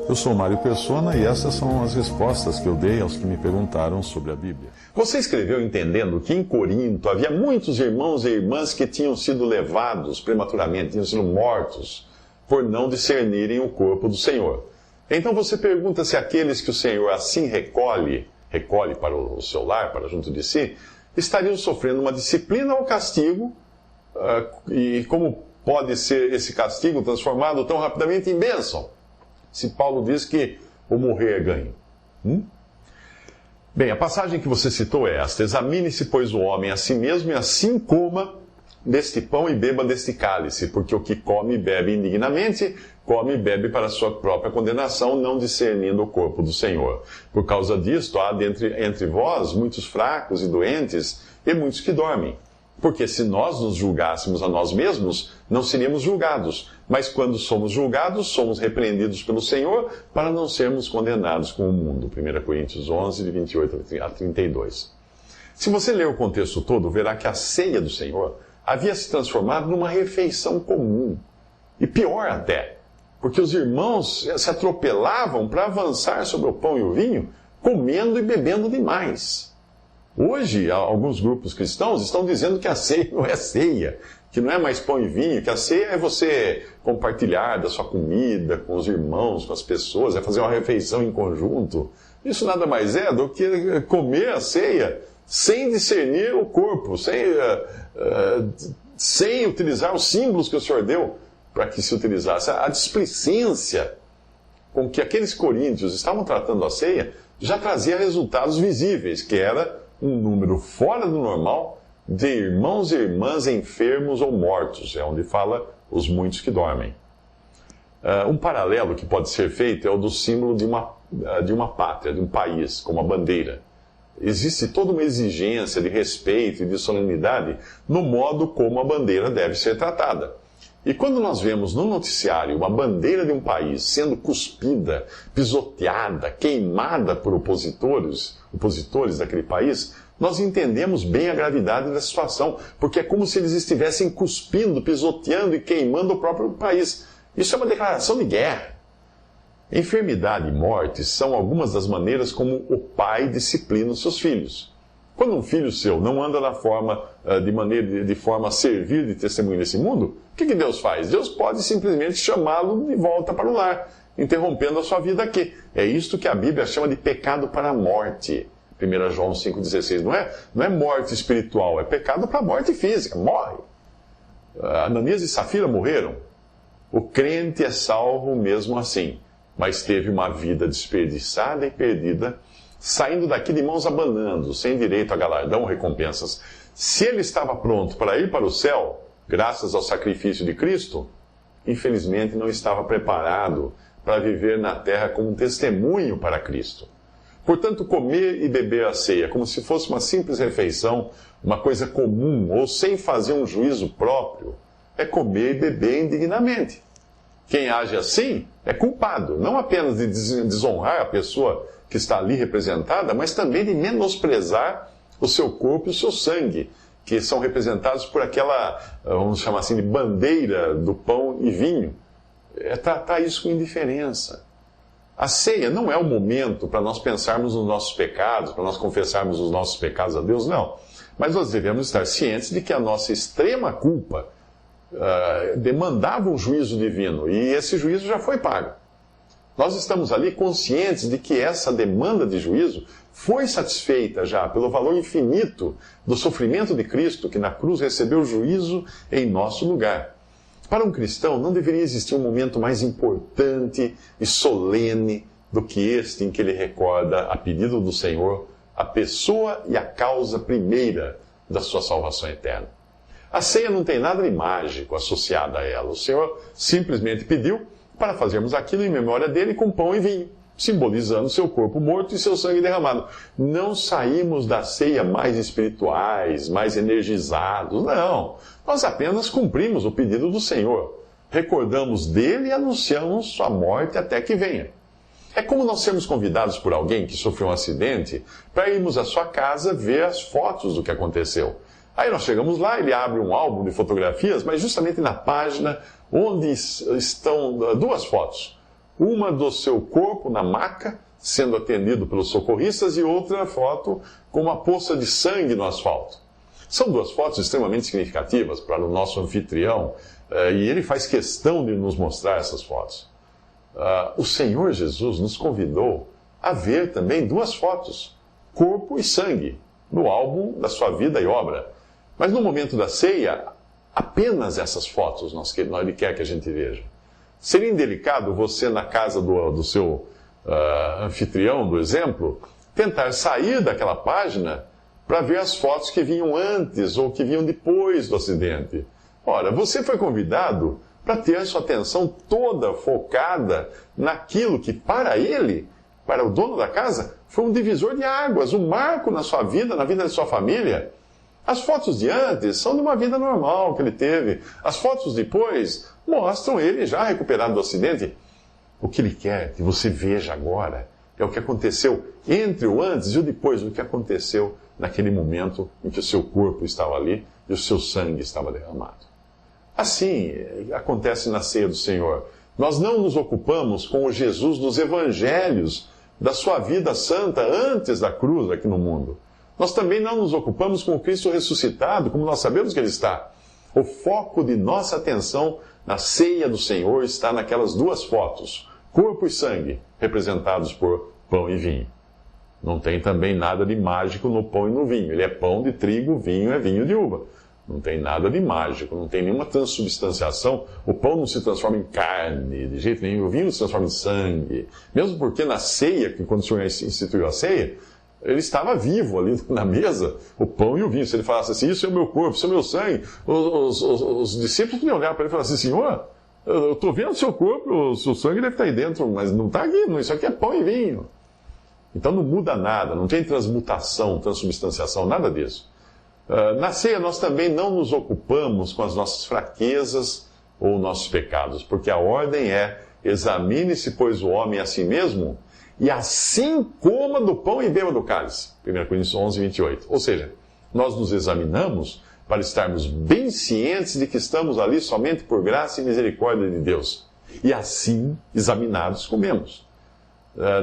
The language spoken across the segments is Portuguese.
Eu sou Mário Persona e essas são as respostas que eu dei aos que me perguntaram sobre a Bíblia. Você escreveu entendendo que em Corinto havia muitos irmãos e irmãs que tinham sido levados prematuramente, tinham sido mortos, por não discernirem o corpo do Senhor. Então você pergunta se aqueles que o Senhor assim recolhe para o seu lar, para junto de si, estariam sofrendo uma disciplina ou castigo, e como pode ser esse castigo transformado tão rapidamente em bênção? Se Paulo diz que o morrer é ganho. Bem, a passagem que você citou é esta: examine-se, pois, o homem a si mesmo, e assim coma deste pão e beba deste cálice, porque o que come e bebe indignamente, come e bebe para a sua própria condenação, não discernindo o corpo do Senhor. Por causa disto, há entre vós muitos fracos e doentes, e muitos que dormem. Porque se nós nos julgássemos a nós mesmos, não seríamos julgados. Mas quando somos julgados, somos repreendidos pelo Senhor, para não sermos condenados com o mundo. 1 Coríntios 11, de 28 a 32. Se você ler o contexto todo, verá que a ceia do Senhor havia se transformado numa refeição comum. E pior até, porque os irmãos se atropelavam para avançar sobre o pão e o vinho, comendo e bebendo demais. Hoje, alguns grupos cristãos estão dizendo que a ceia não é ceia, que não é mais pão e vinho, que a ceia é você compartilhar da sua comida com os irmãos, com as pessoas, é fazer uma refeição em conjunto. Isso nada mais é do que comer a ceia sem discernir o corpo, sem utilizar os símbolos que o Senhor deu para que se utilizasse. A displicência com que aqueles coríntios estavam tratando a ceia já trazia resultados visíveis, que era um número fora do normal de irmãos e irmãs enfermos ou mortos. É onde fala os muitos que dormem. Um paralelo que pode ser feito é o do símbolo de uma pátria, de um país, como a bandeira. Existe toda uma exigência de respeito e de solenidade no modo como a bandeira deve ser tratada. E quando nós vemos no noticiário uma bandeira de um país sendo cuspida, pisoteada, queimada por opositores daquele país, nós entendemos bem a gravidade da situação, porque é como se eles estivessem cuspindo, pisoteando e queimando o próprio país. Isso é uma declaração de guerra. Enfermidade e morte são algumas das maneiras como o pai disciplina os seus filhos. Quando um filho seu não anda de forma a servir de testemunho nesse mundo, o que Deus faz? Deus pode simplesmente chamá-lo de volta para o lar, interrompendo a sua vida aqui. É isto que a Bíblia chama de pecado para a morte. 1 João 5,16. Não é morte espiritual, é pecado para a morte física. Morre. Ananias e Safira morreram. O crente é salvo mesmo assim, mas teve uma vida desperdiçada e perdida, saindo daqui de mãos abanando, sem direito a galardão ou recompensas. Se ele estava pronto para ir para o céu, graças ao sacrifício de Cristo, infelizmente não estava preparado para viver na terra como um testemunho para Cristo. Portanto, comer e beber a ceia, como se fosse uma simples refeição, uma coisa comum, ou sem fazer um juízo próprio, é comer e beber indignamente. Quem age assim é culpado, não apenas de desonrar a pessoa que está ali representada, mas também de menosprezar o seu corpo e o seu sangue, que são representados por aquela, vamos chamar assim, de bandeira do pão e vinho. É tratar isso com indiferença. A ceia não é o momento para nós pensarmos nos nossos pecados, para nós confessarmos os nossos pecados a Deus, não. Mas nós devemos estar cientes de que a nossa extrema culpa demandava um juízo divino, e esse juízo já foi pago. Nós estamos ali conscientes de que essa demanda de juízo foi satisfeita já pelo valor infinito do sofrimento de Cristo, que na cruz recebeu juízo em nosso lugar. Para um cristão, não deveria existir um momento mais importante e solene do que este em que ele recorda, a pedido do Senhor, a pessoa e a causa primeira da sua salvação eterna. A ceia não tem nada de mágico associado a ela. O Senhor simplesmente pediu para fazermos aquilo em memória dele com pão e vinho, simbolizando seu corpo morto e seu sangue derramado. Não saímos da ceia mais espirituais, mais energizados, não. Nós apenas cumprimos o pedido do Senhor. Recordamos dele e anunciamos sua morte até que venha. É como nós sermos convidados por alguém que sofreu um acidente para irmos à sua casa ver as fotos do que aconteceu. Aí nós chegamos lá, ele abre um álbum de fotografias, mas justamente na página onde estão duas fotos. Uma do seu corpo na maca, sendo atendido pelos socorristas, e outra foto com uma poça de sangue no asfalto. São duas fotos extremamente significativas para o nosso anfitrião, e ele faz questão de nos mostrar essas fotos. O Senhor Jesus nos convidou a ver também duas fotos, corpo e sangue, no álbum da sua vida e obra. Mas no momento da ceia, apenas essas fotos ele quer que a gente veja. Seria indelicado você, na casa do seu anfitrião, do exemplo, tentar sair daquela página para ver as fotos que vinham antes ou que vinham depois do acidente. Ora, você foi convidado para ter a sua atenção toda focada naquilo que, para ele, para o dono da casa, foi um divisor de águas, um marco na sua vida, na vida da sua família. As fotos de antes são de uma vida normal que ele teve. As fotos depois mostram ele já recuperado do acidente. O que ele quer que você veja agora é o que aconteceu entre o antes e o depois, o que aconteceu naquele momento em que o seu corpo estava ali e o seu sangue estava derramado. Assim acontece na ceia do Senhor. Nós não nos ocupamos com o Jesus dos evangelhos, da sua vida santa antes da cruz aqui no mundo. Nós também não nos ocupamos com o Cristo ressuscitado, como nós sabemos que Ele está. O foco de nossa atenção na ceia do Senhor está naquelas duas fotos, corpo e sangue, representados por pão e vinho. Não tem também nada de mágico no pão e no vinho. Ele é pão de trigo, vinho é vinho de uva. Não tem nada de mágico, não tem nenhuma transubstanciação. O pão não se transforma em carne, de jeito nenhum. O vinho não se transforma em sangue. Mesmo porque na ceia, que quando o Senhor instituiu a ceia, ele estava vivo ali na mesa, o pão e o vinho. Se ele falasse assim, isso é o meu corpo, isso é o meu sangue, os discípulos podiam olhar para ele e falar assim, Senhor, eu estou vendo o seu corpo, o seu sangue deve estar aí dentro, mas não está aqui, isso aqui é pão e vinho. Então não muda nada, não tem transmutação, transubstanciação, nada disso. Na ceia nós também não nos ocupamos com as nossas fraquezas ou nossos pecados, porque a ordem é, examine-se, pois, o homem a si mesmo, e assim coma do pão e beba do cálice. 1 Coríntios 11, 28. Ou seja, nós nos examinamos para estarmos bem cientes de que estamos ali somente por graça e misericórdia de Deus. E assim, examinados, comemos.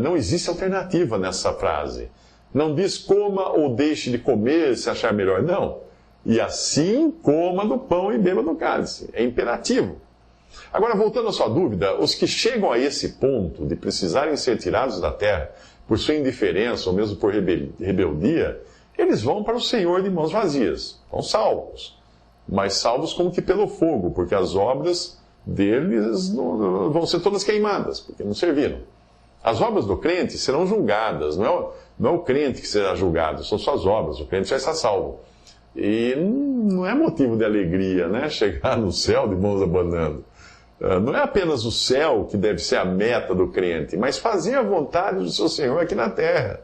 Não existe alternativa nessa frase. Não diz coma ou deixe de comer se achar melhor. Não. E assim coma do pão e beba do cálice. É imperativo. Agora, voltando à sua dúvida, os que chegam a esse ponto de precisarem ser tirados da terra por sua indiferença ou mesmo por rebeldia, eles vão para o Senhor de mãos vazias. Vão salvos. Mas salvos como que pelo fogo, porque as obras deles vão ser todas queimadas, porque não serviram. As obras do crente serão julgadas, não é o crente que será julgado, são suas obras, o crente já está salvo. E não é motivo de alegria, né? Chegar no céu de mãos abanando. Não é apenas o céu que deve ser a meta do crente, mas fazer a vontade do seu Senhor aqui na terra.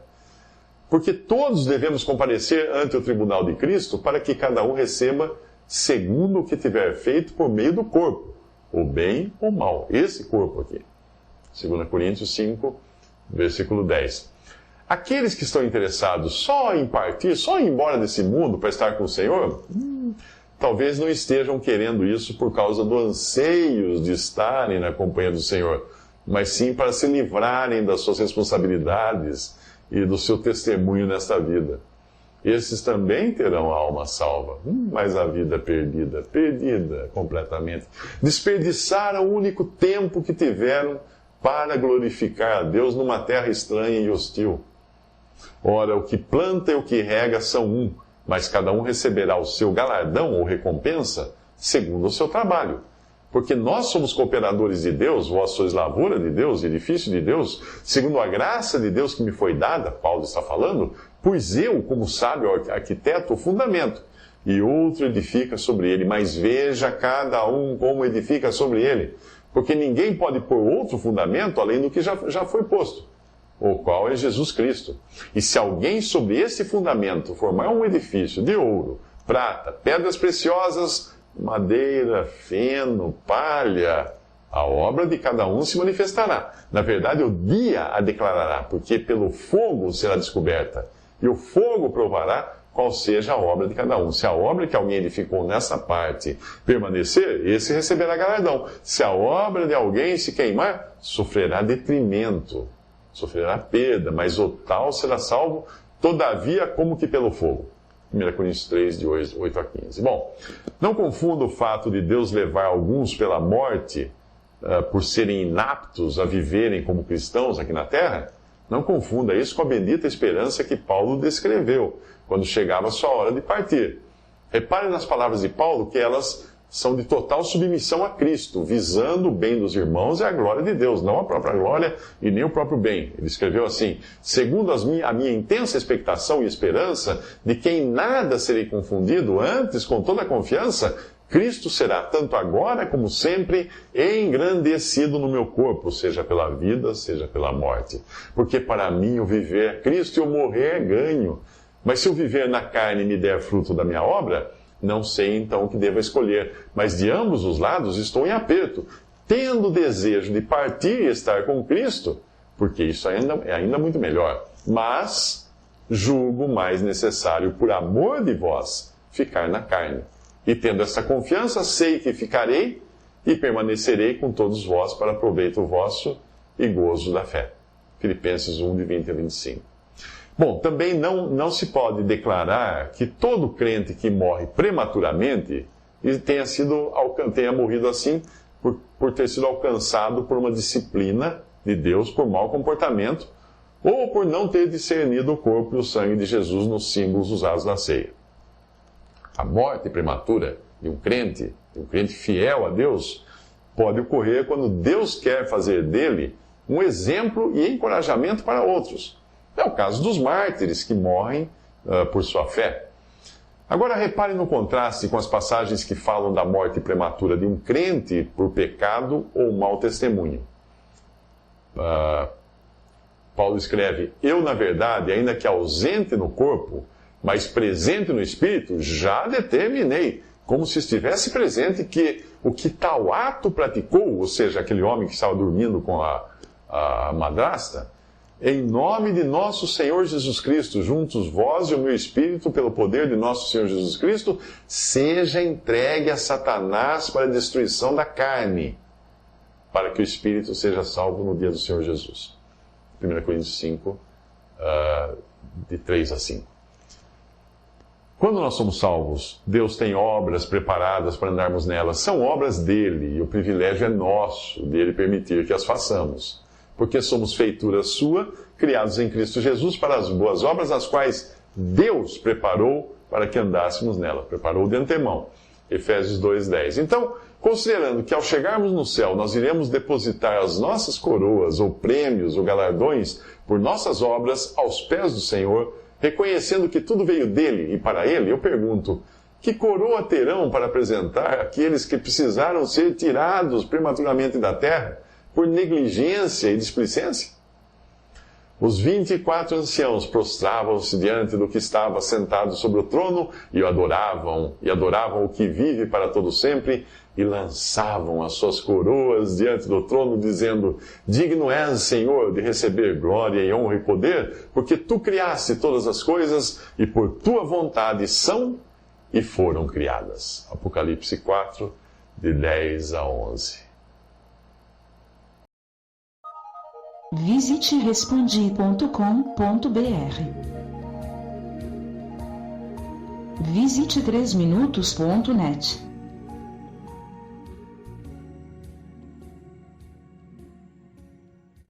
Porque todos devemos comparecer ante o tribunal de Cristo para que cada um receba segundo o que tiver feito por meio do corpo, o bem ou o mal. Esse corpo aqui. 2 Coríntios 5, versículo 10. Aqueles que estão interessados só em partir, só em ir embora desse mundo para estar com o Senhor, talvez não estejam querendo isso por causa do anseio de estarem na companhia do Senhor, mas sim para se livrarem das suas responsabilidades e do seu testemunho nesta vida. Esses também terão a alma salva, mas a vida perdida completamente. Desperdiçaram o único tempo que tiveram para glorificar a Deus numa terra estranha e hostil. Ora, o que planta e o que rega são um, mas cada um receberá o seu galardão ou recompensa segundo o seu trabalho. Porque nós somos cooperadores de Deus, vós sois lavoura de Deus, edifício de Deus, segundo a graça de Deus que me foi dada, Paulo está falando, pois eu, como sábio arquiteto, o fundamento, e outro edifica sobre ele, mas veja cada um como edifica sobre ele. Porque ninguém pode pôr outro fundamento além do que já foi posto, o qual é Jesus Cristo. E se alguém sobre esse fundamento formar um edifício de ouro, prata, pedras preciosas, madeira, feno, palha, a obra de cada um se manifestará. Na verdade, o dia a declarará, porque pelo fogo será descoberta, e o fogo provará qual seja a obra de cada um. Se a obra que alguém edificou nessa parte permanecer, esse receberá galardão. Se a obra de alguém se queimar, sofrerá detrimento, sofrerá perda, mas o tal será salvo, todavia, como que pelo fogo. 1 Coríntios 3, de 8 a 15. Bom, não confunda o fato de Deus levar alguns pela morte por serem inaptos a viverem como cristãos aqui na terra. Não confunda isso com a bendita esperança que Paulo descreveu quando chegava a sua hora de partir. Repare nas palavras de Paulo que elas são de total submissão a Cristo, visando o bem dos irmãos e a glória de Deus, não a própria glória e nem o próprio bem. Ele escreveu assim: segundo a minha intensa expectação e esperança de que em nada serei confundido, antes, com toda a confiança, Cristo será, tanto agora como sempre, engrandecido no meu corpo, seja pela vida, seja pela morte. Porque para mim o viver é Cristo e o morrer é ganho. Mas se o viver na carne me der fruto da minha obra, não sei então o que devo escolher. Mas de ambos os lados estou em aperto, tendo desejo de partir e estar com Cristo, porque isso é ainda muito melhor. Mas julgo mais necessário, por amor de vós, ficar na carne. E tendo essa confiança, sei que ficarei e permanecerei com todos vós para proveito vosso e gozo da fé. Filipenses 1, de 20 a 25. Bom, também não se pode declarar que todo crente que morre prematuramente tenha morrido assim por ter sido alcançado por uma disciplina de Deus, por mau comportamento, ou por não ter discernido o corpo e o sangue de Jesus nos símbolos usados na ceia. A morte prematura de um crente fiel a Deus, pode ocorrer quando Deus quer fazer dele um exemplo e encorajamento para outros. É o caso dos mártires que morrem por sua fé. Agora repare no contraste com as passagens que falam da morte prematura de um crente por pecado ou mau testemunho. Paulo escreve: eu, na verdade, ainda que ausente no corpo, mas presente no espírito, já determinei, como se estivesse presente, que o que tal ato praticou, ou seja, aquele homem que estava dormindo com a madrasta, em nome de nosso Senhor Jesus Cristo, juntos vós e o meu espírito, pelo poder de nosso Senhor Jesus Cristo, seja entregue a Satanás para a destruição da carne, para que o espírito seja salvo no dia do Senhor Jesus. 1 Coríntios 5, de 3 a 5. Quando nós somos salvos, Deus tem obras preparadas para andarmos nelas. São obras dele, e o privilégio é nosso, dele permitir que as façamos. Porque somos feitura sua, criados em Cristo Jesus para as boas obras, as quais Deus preparou para que andássemos nela. Preparou de antemão. Efésios 2:10. Então, considerando que ao chegarmos no céu, nós iremos depositar as nossas coroas, ou prêmios, ou galardões, por nossas obras, aos pés do Senhor, reconhecendo que tudo veio dele e para ele, eu pergunto: que coroa terão para apresentar aqueles que precisaram ser tirados prematuramente da terra por negligência e displicência? Os 24 anciãos prostravam-se diante do que estava sentado sobre o trono e adoravam o que vive para todo sempre, e lançavam as suas coroas diante do trono, dizendo: digno és, Senhor, de receber glória e honra e poder, porque tu criaste todas as coisas, e por tua vontade são e foram criadas. Apocalipse 4, de 10 a 11. Visite respondi.com.br. Visite 3minutos.net.